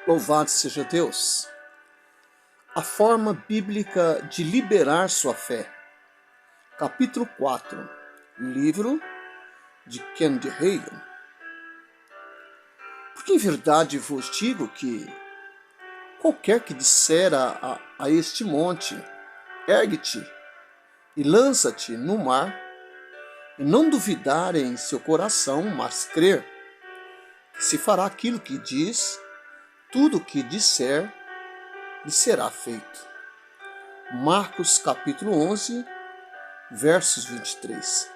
Louvado seja Deus! A forma bíblica de liberar sua fé. Capítulo 4. Livro de Kenneth Hagin. Porque em verdade vos digo que qualquer que disser a este monte, ergue-te e lança-te no mar, e não duvidar em seu coração, mas crer que se fará aquilo que diz, tudo o que disser lhe será feito. Marcos capítulo 11, versos 23.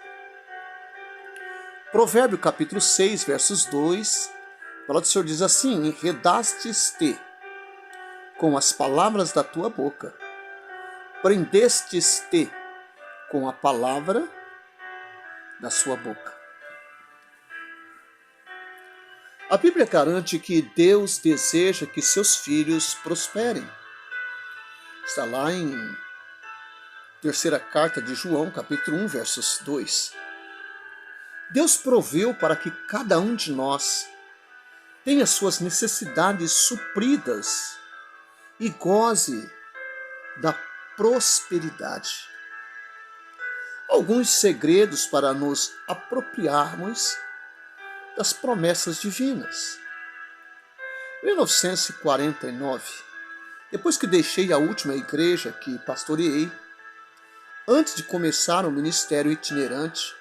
Provérbio capítulo 6, versos 2, a palavra do Senhor diz assim: enredastes-te com as palavras da tua boca, prendestes-te com a palavra da sua boca. A Bíblia garante que Deus deseja que seus filhos prosperem. Está lá em terceira carta de João, capítulo 1, versos 2. Deus proveu para que cada um de nós tenha suas necessidades supridas e goze da prosperidade. Alguns segredos para nos apropriarmos das promessas divinas. Em 1949, depois que deixei a última igreja que pastoreei, antes de começar o ministério itinerante,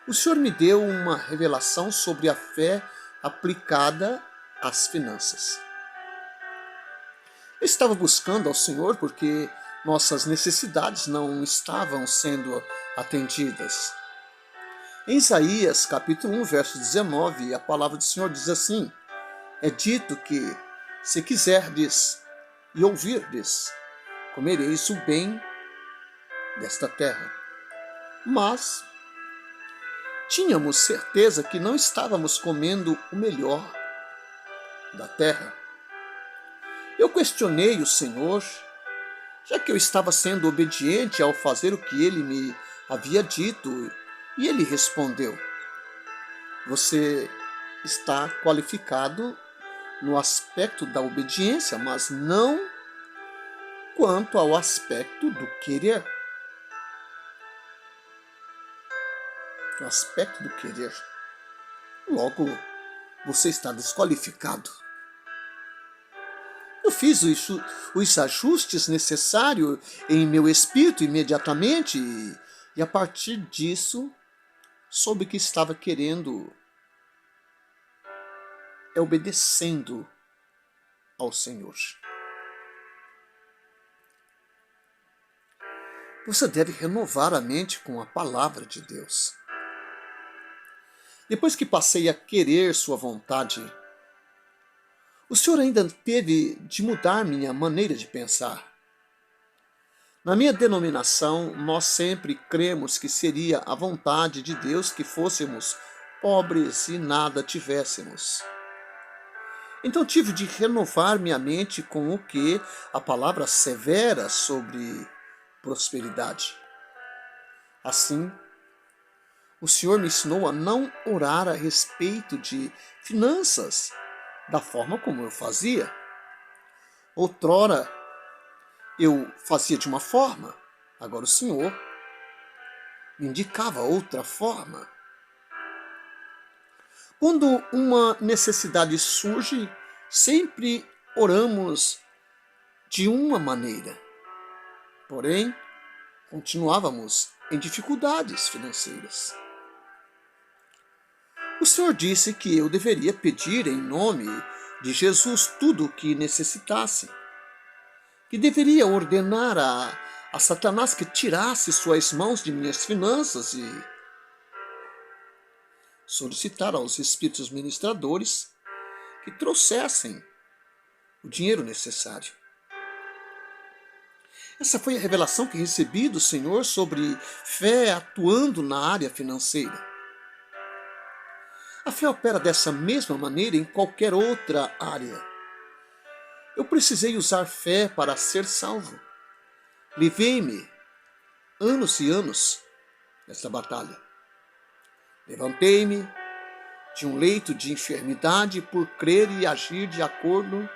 o Senhor me deu uma revelação sobre a fé aplicada às finanças. Eu estava buscando ao Senhor porque nossas necessidades não estavam sendo atendidas. Em Isaías, capítulo 1, verso 19, a palavra do Senhor diz assim: é dito que, se quiserdes e ouvirdes, comereis o bem desta terra. Mas tínhamos certeza que não estávamos comendo o melhor da terra. Eu questionei o Senhor, já que eu estava sendo obediente ao fazer o que ele me havia dito, e ele respondeu: você está qualificado no aspecto da obediência, mas não quanto ao aspecto do querer. No aspecto do querer. Logo, você está desqualificado. Eu fiz os ajustes necessários em meu espírito imediatamente e a partir disso soube que estava querendo, obedecendo ao Senhor. Você deve renovar a mente com a palavra de Deus. Depois que passei a querer sua vontade, o Senhor ainda teve de mudar minha maneira de pensar. Na minha denominação, nós sempre cremos que seria a vontade de Deus que fôssemos pobres e nada tivéssemos. Então tive de renovar minha mente com o que a palavra assevera sobre prosperidade. Assim, o Senhor me ensinou a não orar a respeito de finanças da forma como eu fazia. Outrora, eu fazia de uma forma, agora o Senhor me indicava outra forma. Quando uma necessidade surge, sempre oramos de uma maneira. Porém, continuávamos em dificuldades financeiras. O Senhor disse que eu deveria pedir em nome de Jesus tudo o que necessitasse, que deveria ordenar a Satanás que tirasse suas mãos de minhas finanças e solicitar aos espíritos ministradores que trouxessem o dinheiro necessário. Essa foi a revelação que recebi do Senhor sobre fé atuando na área financeira. A fé opera dessa mesma maneira em qualquer outra área. Eu precisei usar fé para ser salvo. Levei-me anos e anos nessa batalha. Levantei-me de um leito de enfermidade por crer e agir de acordo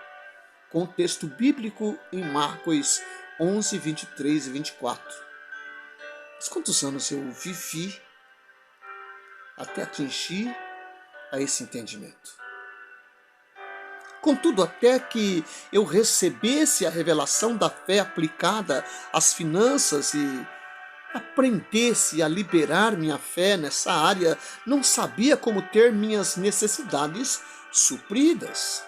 com o texto bíblico em Marcos 11, 23 e 24. Mas quantos anos eu vivi até atingir a esse entendimento? Contudo, até que eu recebesse a revelação da fé aplicada às finanças e aprendesse a liberar minha fé nessa área, não sabia como ter minhas necessidades supridas.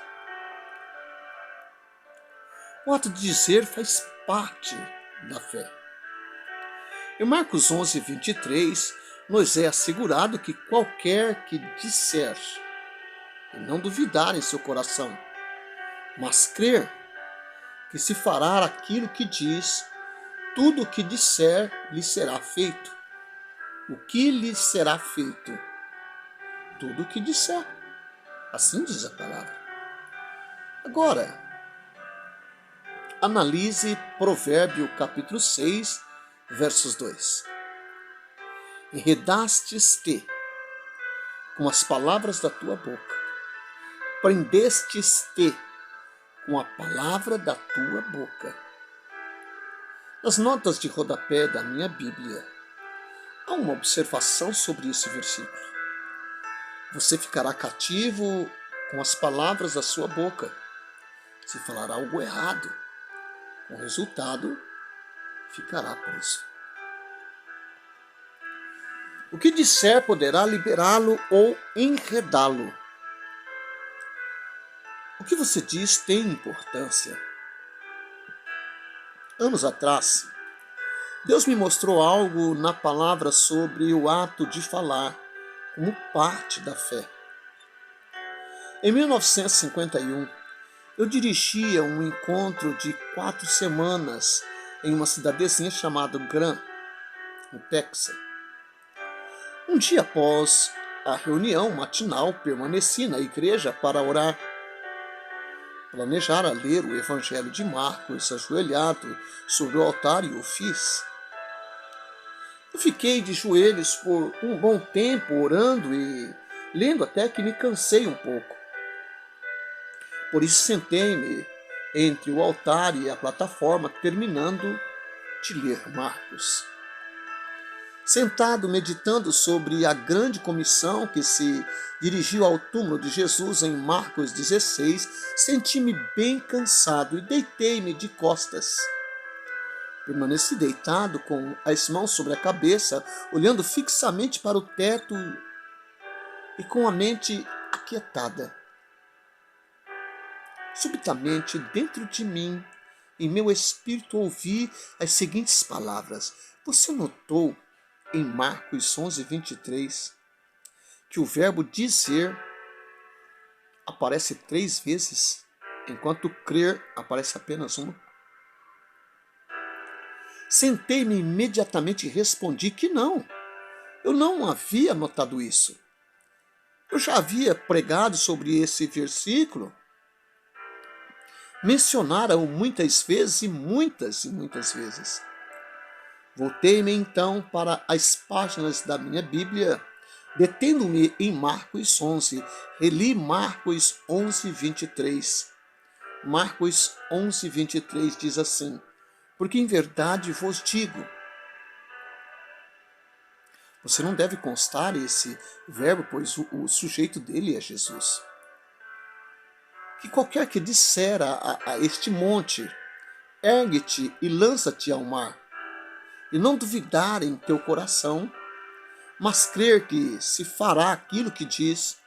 O ato de dizer faz parte da fé. Em Marcos 11, 23, nos é assegurado que qualquer que disser e não duvidar em seu coração, mas crer que se fará aquilo que diz, tudo o que disser lhe será feito. O que lhe será feito? Tudo o que disser. Assim diz a palavra. Agora, analise Provérbio capítulo 6, versos 2. Enredastes-te com as palavras da tua boca, prendestes-te com a palavra da tua boca. Nas notas de rodapé da minha Bíblia, há uma observação sobre esse versículo. Você ficará cativo com as palavras da sua boca. Se falar algo errado, o resultado ficará preso. O que disser poderá liberá-lo ou enredá-lo. O que você diz tem importância. Anos atrás, Deus me mostrou algo na palavra sobre o ato de falar como parte da fé. Em 1951, eu dirigia um encontro de 4 semanas em uma cidadezinha chamada Graham, no Texas. Um dia após a reunião matinal, permaneci na igreja para orar. Planejara ler o Evangelho de Marcos ajoelhado sobre o altar e o fiz. Eu fiquei de joelhos por um bom tempo orando e lendo até que me cansei um pouco. Por isso sentei-me entre o altar e a plataforma, terminando de ler Marcos. Sentado meditando sobre a grande comissão que se dirigiu ao túmulo de Jesus em Marcos 16, senti-me bem cansado e deitei-me de costas. Permaneci deitado com as mãos sobre a cabeça, olhando fixamente para o teto e com a mente aquietada. Subitamente, dentro de mim, em meu espírito, ouvi as seguintes palavras. Você notou em Marcos 11, 23, que o verbo dizer aparece 3 vezes, enquanto crer aparece apenas uma? Sentei-me imediatamente e respondi que não. Eu não havia notado isso. Eu já havia pregado sobre esse versículo, mencionara-o muitas vezes e muitas vezes. Voltei-me então para as páginas da minha Bíblia, detendo-me em Marcos 11, reli Marcos 11, 23. Marcos 11, 23 diz assim: porque em verdade vos digo. Você não deve constar esse verbo, pois o sujeito dele é Jesus. Que qualquer que disser a este monte, ergue-te e lança-te ao mar, e não duvidar em teu coração, mas crer que se fará aquilo que diz,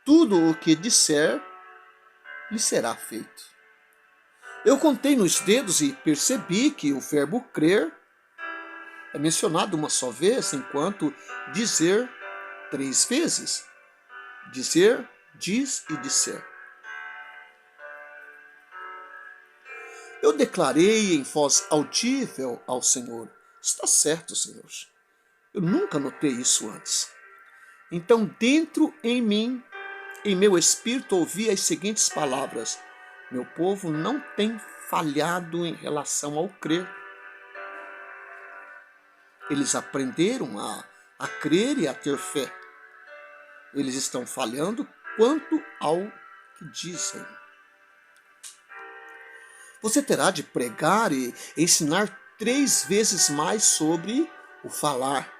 tudo o que disser lhe será feito. Eu contei nos dedos e percebi que o verbo crer é mencionado uma só vez, enquanto dizer 3 vezes. Dizer, diz e disser. Eu declarei em voz audível ao Senhor: está certo, Senhor. Eu nunca notei isso antes. Então, dentro em mim, em meu espírito, ouvi as seguintes palavras: meu povo não tem falhado em relação ao crer. Eles aprenderam a crer e a ter fé. Eles estão falhando quanto ao que dizem. Você terá de pregar e ensinar 3 vezes mais sobre o falar,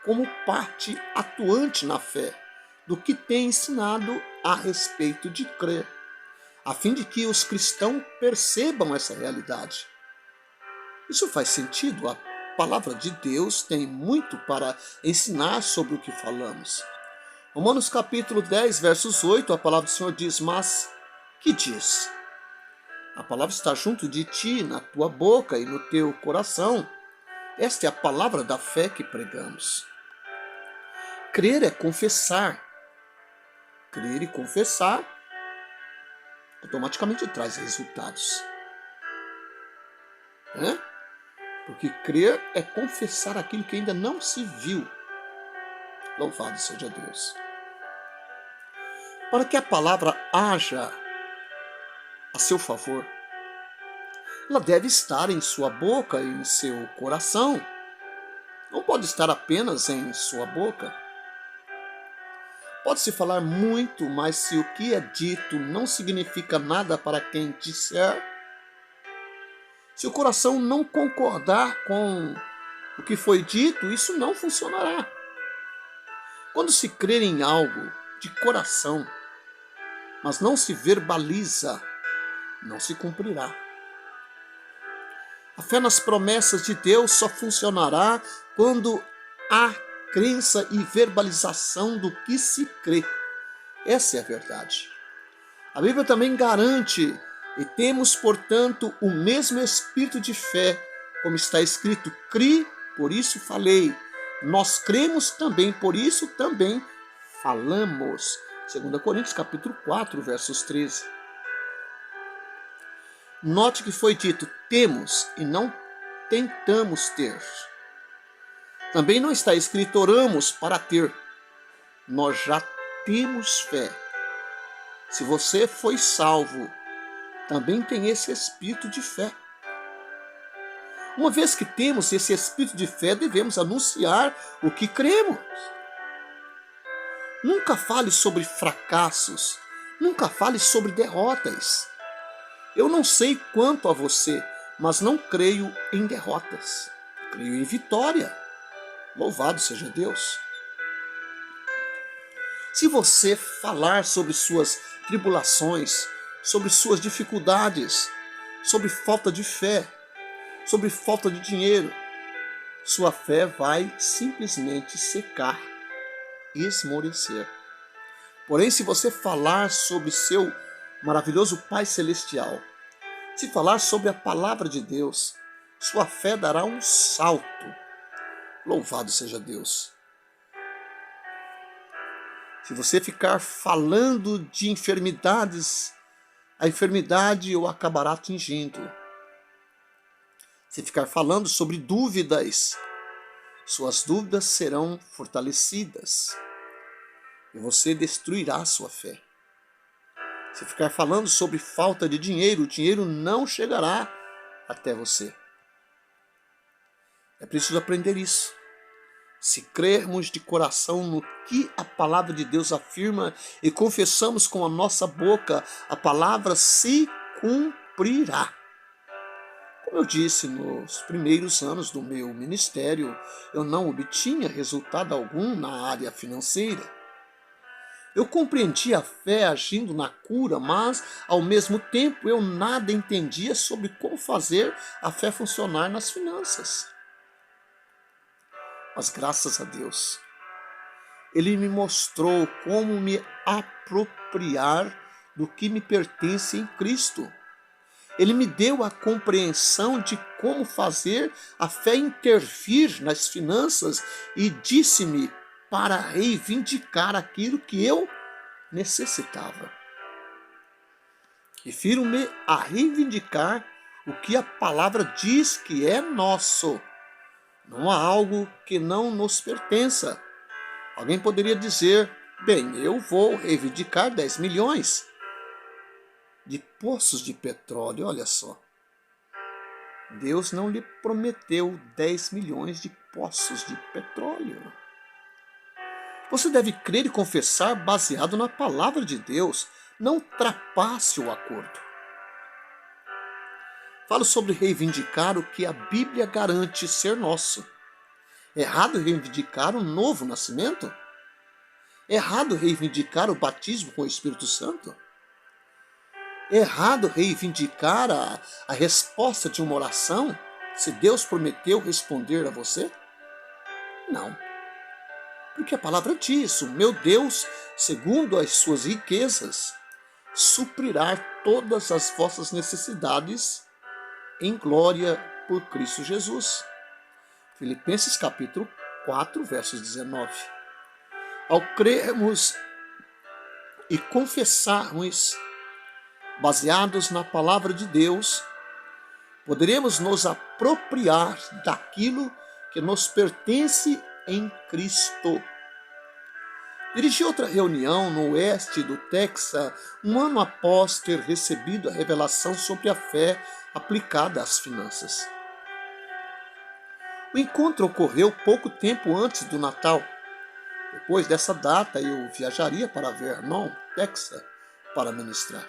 como parte atuante na fé, do que tem ensinado a respeito de crer, a fim de que os cristãos percebam essa realidade. Isso faz sentido? A palavra de Deus tem muito para ensinar sobre o que falamos. Romanos capítulo 10, versos 8, a palavra do Senhor diz: mas que diz? A palavra está junto de ti, na tua boca e no teu coração. Esta é a palavra da fé que pregamos. Crer é confessar. Crer e confessar automaticamente traz resultados. Porque crer é confessar aquilo que ainda não se viu. Louvado seja Deus. Para que a palavra haja a seu favor, ela deve estar em sua boca e em seu coração. Não pode estar apenas em sua boca. Pode-se falar muito, mas se o que é dito não significa nada para quem disser, se o coração não concordar com o que foi dito, isso não funcionará. Quando se crer em algo de coração, mas não se verbaliza, não se cumprirá. A fé nas promessas de Deus só funcionará quando há crença e verbalização do que se crê. Essa é a verdade. A Bíblia também garante: e temos, portanto, o mesmo espírito de fé, como está escrito: cri, por isso falei. Nós cremos também, por isso também falamos. 2 Coríntios capítulo 4, versos 13. Note que foi dito: temos e não tentamos ter. Também não está escrito: oramos para ter. Nós já temos fé. Se você foi salvo, também tem esse espírito de fé. Uma vez que temos esse espírito de fé, devemos anunciar o que cremos. Nunca fale sobre fracassos. Nunca fale sobre derrotas. Eu não sei quanto a você, mas não creio em derrotas. Creio em vitória. Louvado seja Deus. Se você falar sobre suas tribulações, sobre suas dificuldades, sobre falta de fé, sobre falta de dinheiro, sua fé vai simplesmente secar, esmorecer. Porém, se você falar sobre seu maravilhoso Pai Celestial, se falar sobre a palavra de Deus, sua fé dará um salto. Louvado seja Deus. Se você ficar falando de enfermidades, a enfermidade o acabará atingindo. Se ficar falando sobre dúvidas, suas dúvidas serão fortalecidas e você destruirá a sua fé. Se ficar falando sobre falta de dinheiro, o dinheiro não chegará até você. É preciso aprender isso. Se crermos de coração no que a palavra de Deus afirma e confessamos com a nossa boca, a palavra se cumprirá. Como eu disse, nos primeiros anos do meu ministério, eu não obtinha resultado algum na área financeira. Eu compreendi a fé agindo na cura, mas, ao mesmo tempo, eu nada entendia sobre como fazer a fé funcionar nas finanças. Mas, graças a Deus, Ele me mostrou como me apropriar do que me pertence em Cristo. Ele me deu a compreensão de como fazer a fé intervir nas finanças e disse-me para reivindicar aquilo que eu necessitava. Refiro-me a reivindicar o que a palavra diz que é nosso. Não há algo que não nos pertença. Alguém poderia dizer: bem, eu vou reivindicar 10 milhões de poços de petróleo. Olha só. Deus não lhe prometeu 10 milhões de poços de petróleo. Você deve crer e confessar baseado na palavra de Deus. Não ultrapasse o acordo. Falo sobre reivindicar o que a Bíblia garante ser nosso. É errado reivindicar o novo nascimento? É errado reivindicar o batismo com o Espírito Santo? É errado reivindicar a resposta de uma oração se Deus prometeu responder a você? Não. Porque a palavra diz: o meu Deus, segundo as suas riquezas, suprirá todas as vossas necessidades em glória por Cristo Jesus. Filipenses capítulo 4, versos 19. Ao crermos e confessarmos, baseados na palavra de Deus, poderemos nos apropriar daquilo que nos pertence em Cristo. Dirigi outra reunião no oeste do Texas, um ano após ter recebido a revelação sobre a fé aplicada às finanças. O encontro ocorreu pouco tempo antes do Natal. Depois dessa data, eu viajaria para Vernon, Texas, para ministrar.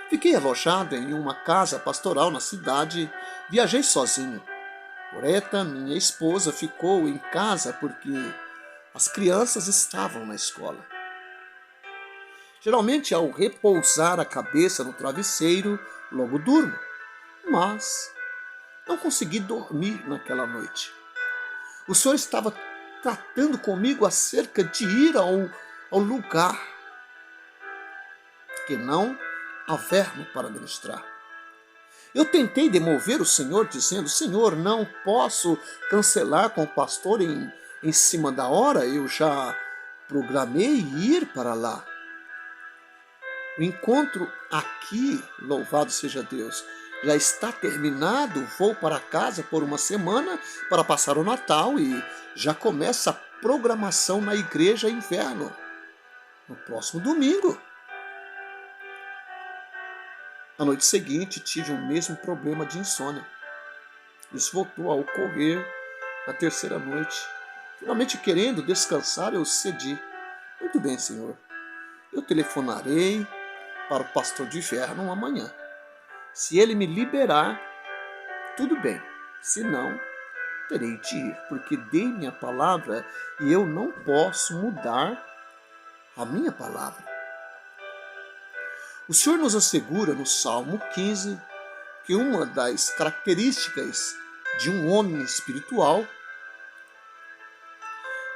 Fiquei alojado em uma casa pastoral na cidade, viajei sozinho. Loreta, minha esposa, ficou em casa porque as crianças estavam na escola. Geralmente, ao repousar a cabeça no travesseiro, logo durmo, mas não consegui dormir naquela noite. O Senhor estava tratando comigo acerca de ir ao lugar que não há verbo para ministrar. Eu tentei demover o Senhor, dizendo: Senhor, não posso cancelar com o pastor em cima da hora, eu já programei ir para lá. O encontro aqui, louvado seja Deus, já está terminado. Vou para casa por uma semana para passar o Natal e já começa a programação na igreja inverno, no próximo domingo. Na noite seguinte, tive o mesmo problema de insônia. Isso voltou a ocorrer na terceira noite. Finalmente, querendo descansar, eu cedi. Muito bem, Senhor. Eu telefonarei para o pastor de inverno amanhã. Se ele me liberar, tudo bem. Se não, terei de ir, porque dei minha palavra e eu não posso mudar a minha palavra. O Senhor nos assegura no Salmo 15 que uma das características de um homem espiritual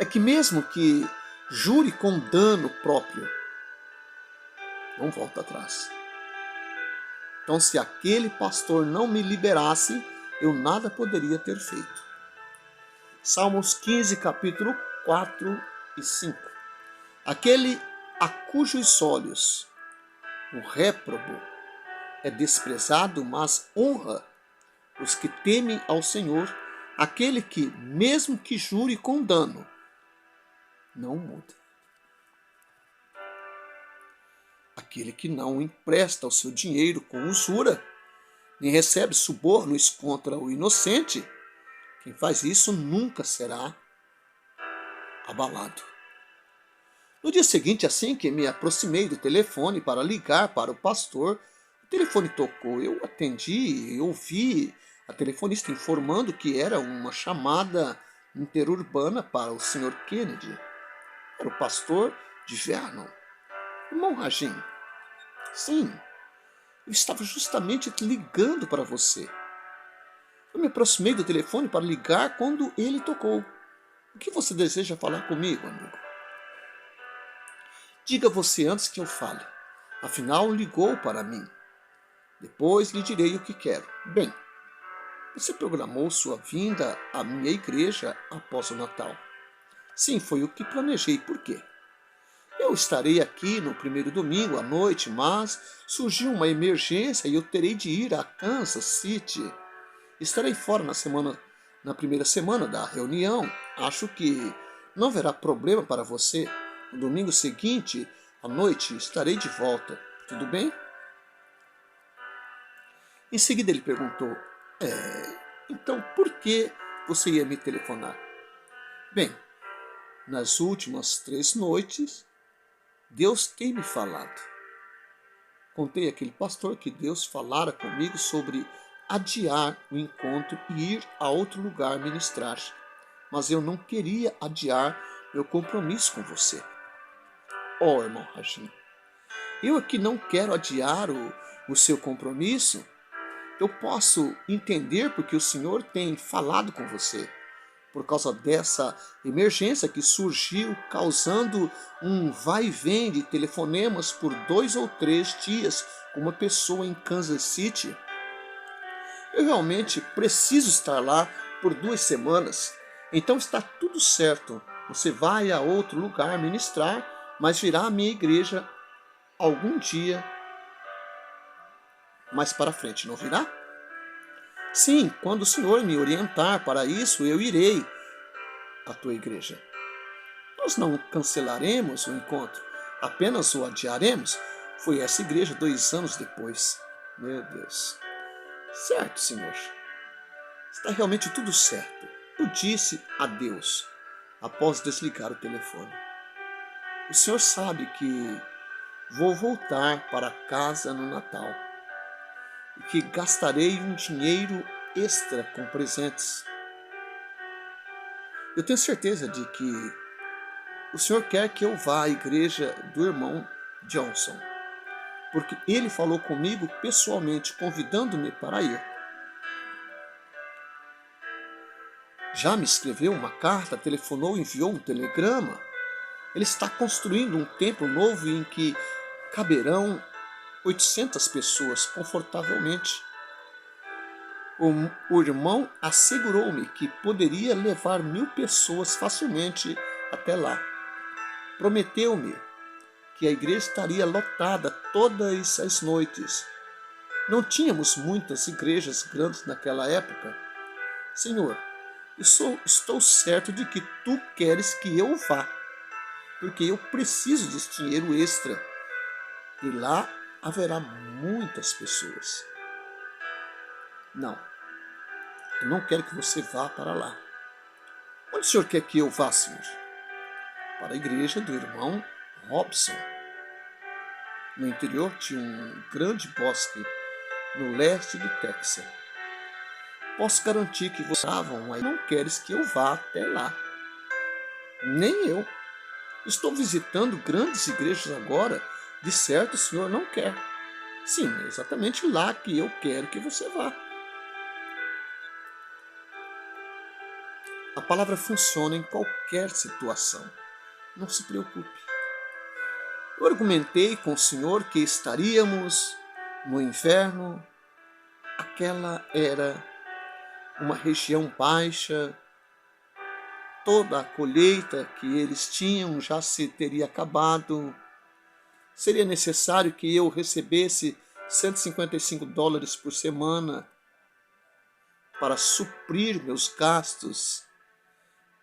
é que mesmo que jure com dano próprio, não volta atrás. Então, se aquele pastor não me liberasse, eu nada poderia ter feito. Salmos 15, capítulo 4 e 5. Aquele a cujos olhos o réprobo é desprezado, mas honra os que temem ao Senhor, aquele que, mesmo que jure com dano, não muda. Aquele que não empresta o seu dinheiro com usura, nem recebe subornos contra o inocente, quem faz isso nunca será abalado. No dia seguinte, assim que me aproximei do telefone para ligar para o pastor, o telefone tocou. Eu atendi e ouvi a telefonista informando que era uma chamada interurbana para o Sr. Kennedy. Era o pastor de Vernon. Irmão Ragim, sim, eu estava justamente ligando para você. Eu me aproximei do telefone para ligar quando ele tocou. O que você deseja falar comigo, amigo? Diga você antes que eu fale. Afinal, ligou para mim. Depois lhe direi o que quero. Bem, você programou sua vinda à minha igreja após o Natal. Sim, foi o que planejei. Por quê? Eu estarei aqui no primeiro domingo à noite, mas surgiu uma emergência e eu terei de ir a Kansas City. Estarei fora na primeira semana da reunião. Acho que não haverá problema para você. No domingo seguinte, à noite, estarei de volta. Tudo bem? Em seguida ele perguntou: então por que você ia me telefonar? Bem, nas últimas 3 noites, Deus tem me falado. Contei àquele pastor que Deus falara comigo sobre adiar o encontro e ir a outro lugar ministrar. Mas eu não queria adiar meu compromisso com você. Oh, irmão Ragim, eu aqui não quero adiar o seu compromisso. Eu posso entender porque o Senhor tem falado com você por causa dessa emergência que surgiu, causando um vai e vem de telefonemas por 2 ou 3 dias com uma pessoa em Kansas City. Eu realmente preciso estar lá por 2 semanas. Então está tudo certo. Você vai a outro lugar ministrar, mas virá à minha igreja algum dia mais para frente, não virá? Sim, quando o Senhor me orientar para isso, eu irei à tua igreja. Nós não cancelaremos o encontro, apenas o adiaremos. Foi essa igreja 2 anos depois. Meu Deus. Certo, Senhor. Está realmente tudo certo. Eu disse adeus após desligar o telefone. O Senhor sabe que vou voltar para casa no Natal e que gastarei um dinheiro extra com presentes. Eu tenho certeza de que o Senhor quer que eu vá à igreja do irmão Johnson, porque ele falou comigo pessoalmente, convidando-me para ir. Já me escreveu uma carta, telefonou, enviou um telegrama. Ele está construindo um templo novo em que caberão 800 pessoas confortavelmente. O irmão assegurou-me que poderia levar 1000 pessoas facilmente até lá. Prometeu-me que a igreja estaria lotada todas as noites. Não tínhamos muitas igrejas grandes naquela época. Senhor, estou certo de que tu queres que eu vá, porque eu preciso desse dinheiro extra. E lá haverá muitas pessoas. Não, eu não quero que você vá para lá. Onde o Senhor quer que eu vá, Senhor? Para a igreja do irmão Robson, no interior de um grande bosque no leste do Texas. Posso garantir que vocês não queres que eu vá até lá. Nem eu. Estou visitando grandes igrejas agora. De certo, o Senhor não quer. Sim, é exatamente lá que eu quero que você vá. A palavra funciona em qualquer situação. Não se preocupe. Eu argumentei com o Senhor que estaríamos no inverno. Aquela era uma região baixa. Toda a colheita que eles tinham já se teria acabado. Seria necessário que eu recebesse $155 por semana para suprir meus gastos.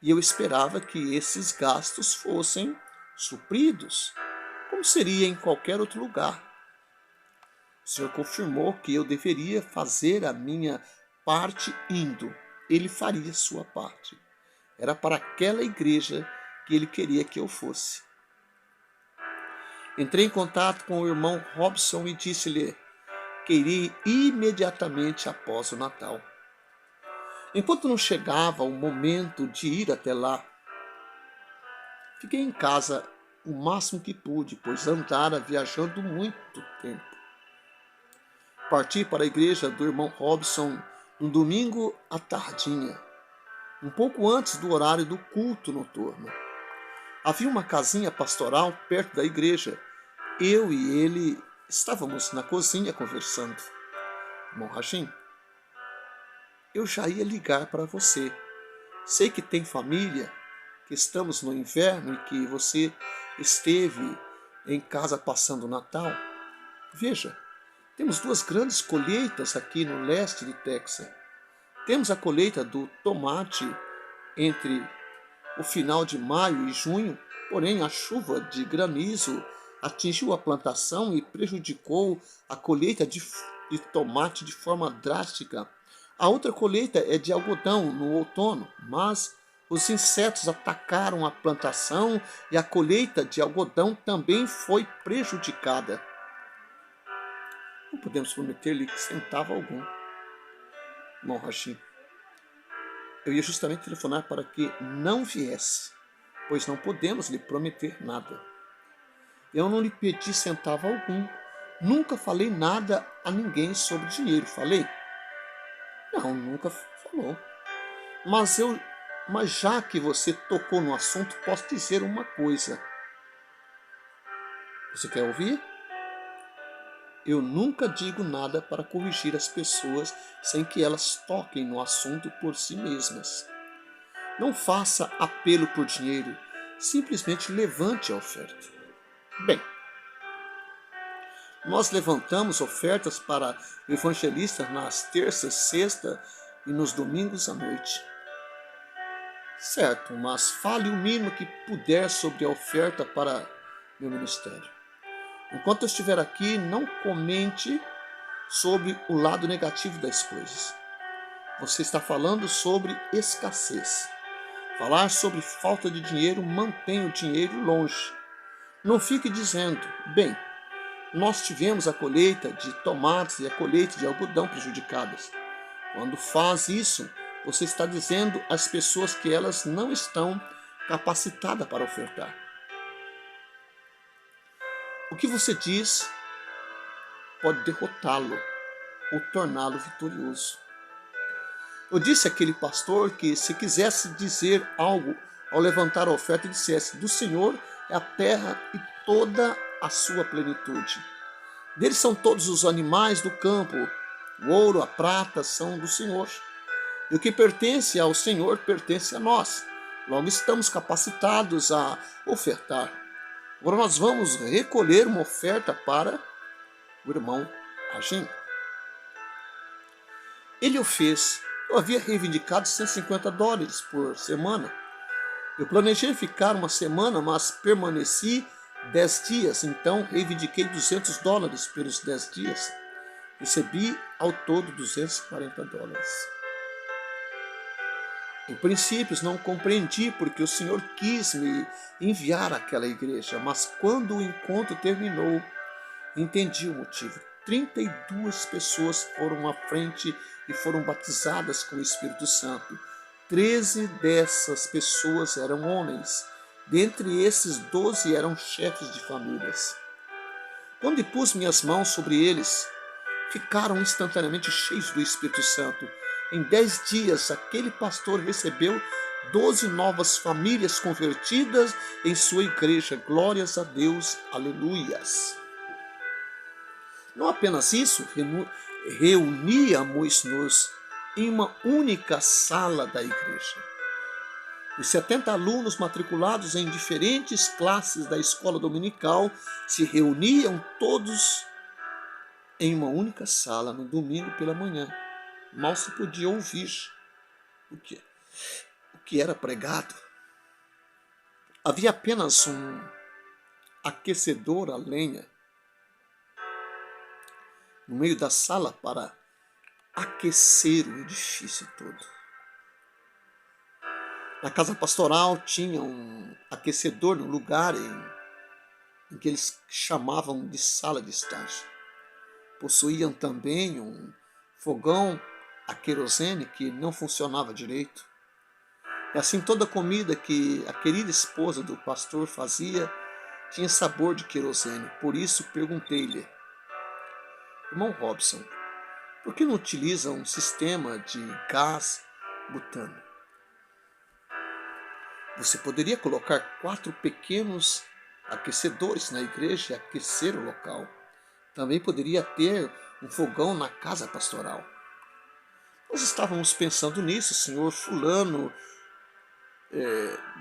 E eu esperava que esses gastos fossem supridos, como seria em qualquer outro lugar. O Senhor confirmou que eu deveria fazer a minha parte indo. Ele faria sua parte. Era para aquela igreja que ele queria que eu fosse. Entrei em contato com o irmão Robson e disse-lhe que iria imediatamente após o Natal. Enquanto não chegava o momento de ir até lá, fiquei em casa o máximo que pude, pois andara viajando muito tempo. Parti para a igreja do irmão Robson no domingo à tardinha, um pouco antes do horário do culto noturno. Havia uma casinha pastoral perto da igreja. Eu e ele estávamos na cozinha conversando. Irmão Ragim, eu já ia ligar para você. Sei que tem família, que estamos no inverno e que você esteve em casa passando o Natal. Veja, temos 2 grandes colheitas aqui no leste de Texas. Temos a colheita do tomate entre o final de maio e junho, porém a chuva de granizo atingiu a plantação e prejudicou a colheita de tomate de forma drástica. A outra colheita é de algodão no outono, mas os insetos atacaram a plantação e a colheita de algodão também foi prejudicada. Não podemos prometer-lhe centavo algum. Irmão Rachim, eu ia justamente telefonar para que não viesse, pois não podemos lhe prometer nada. Eu não lhe pedi centavo algum. Nunca falei nada a ninguém sobre dinheiro. Falei? Não, nunca falou. Mas já que você tocou no assunto, posso dizer uma coisa. Você quer ouvir? Eu nunca digo nada para corrigir as pessoas sem que elas toquem no assunto por si mesmas. Não faça apelo por dinheiro, simplesmente levante a oferta. Bem, nós levantamos ofertas para evangelistas nas terças, sexta e nos domingos à noite. Certo, mas fale o mínimo que puder sobre a oferta para meu ministério. Enquanto eu estiver aqui, não comente sobre o lado negativo das coisas. Você está falando sobre escassez. Falar sobre falta de dinheiro mantém o dinheiro longe. Não fique dizendo, bem, nós tivemos a colheita de tomates e a colheita de algodão prejudicadas. Quando faz isso, você está dizendo às pessoas que elas não estão capacitadas para ofertar. O que você diz pode derrotá-lo ou torná-lo vitorioso. Eu disse àquele pastor que se quisesse dizer algo ao levantar a oferta, dissesse, do Senhor é a terra e toda a sua plenitude. Deles são todos os animais do campo, o ouro, a prata são do Senhor. E o que pertence ao Senhor pertence a nós. Logo estamos capacitados a ofertar. Agora nós vamos recolher uma oferta para o irmão Agim. Ele o fez. Eu havia reivindicado $150 por semana. Eu planejei ficar uma semana, mas permaneci 10 dias. Então reivindiquei $200 pelos 10 dias. Recebi ao todo $240. Em princípio, não compreendi porque o Senhor quis me enviar àquela igreja, mas quando o encontro terminou, entendi o motivo. 32 pessoas foram à frente e foram batizadas com o Espírito Santo. 13 dessas pessoas eram homens. Dentre esses, 12 eram chefes de famílias. Quando pus minhas mãos sobre eles, ficaram instantaneamente cheios do Espírito Santo. Em 10 dias, aquele pastor recebeu 12 novas famílias convertidas em sua igreja. Glórias a Deus, aleluias. Não apenas isso, reuníamos-nos em uma única sala da igreja. Os 70 alunos matriculados em diferentes classes da escola dominical se reuniam todos em uma única sala no domingo pela manhã. Mal se podia ouvir o que era pregado. Havia apenas um aquecedor a lenha no meio da sala para aquecer o edifício todo. Na casa pastoral tinha um aquecedor no lugar em que eles chamavam de sala de estágio. Possuíam também um fogão a querosene que não funcionava direito. E assim toda a comida que a querida esposa do pastor fazia tinha sabor de querosene. Por isso perguntei-lhe, irmão Robson, por que não utiliza um sistema de gás butano? Você poderia colocar 4 pequenos aquecedores na igreja e aquecer o local. Também poderia ter um fogão na casa pastoral. Nós estávamos pensando nisso, o senhor fulano,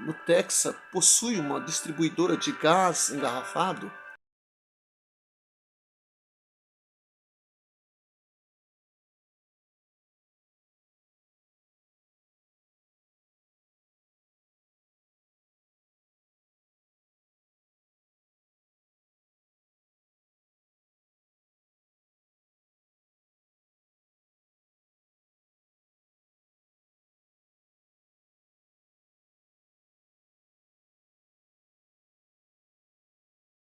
no Texas, possui uma distribuidora de gás engarrafado.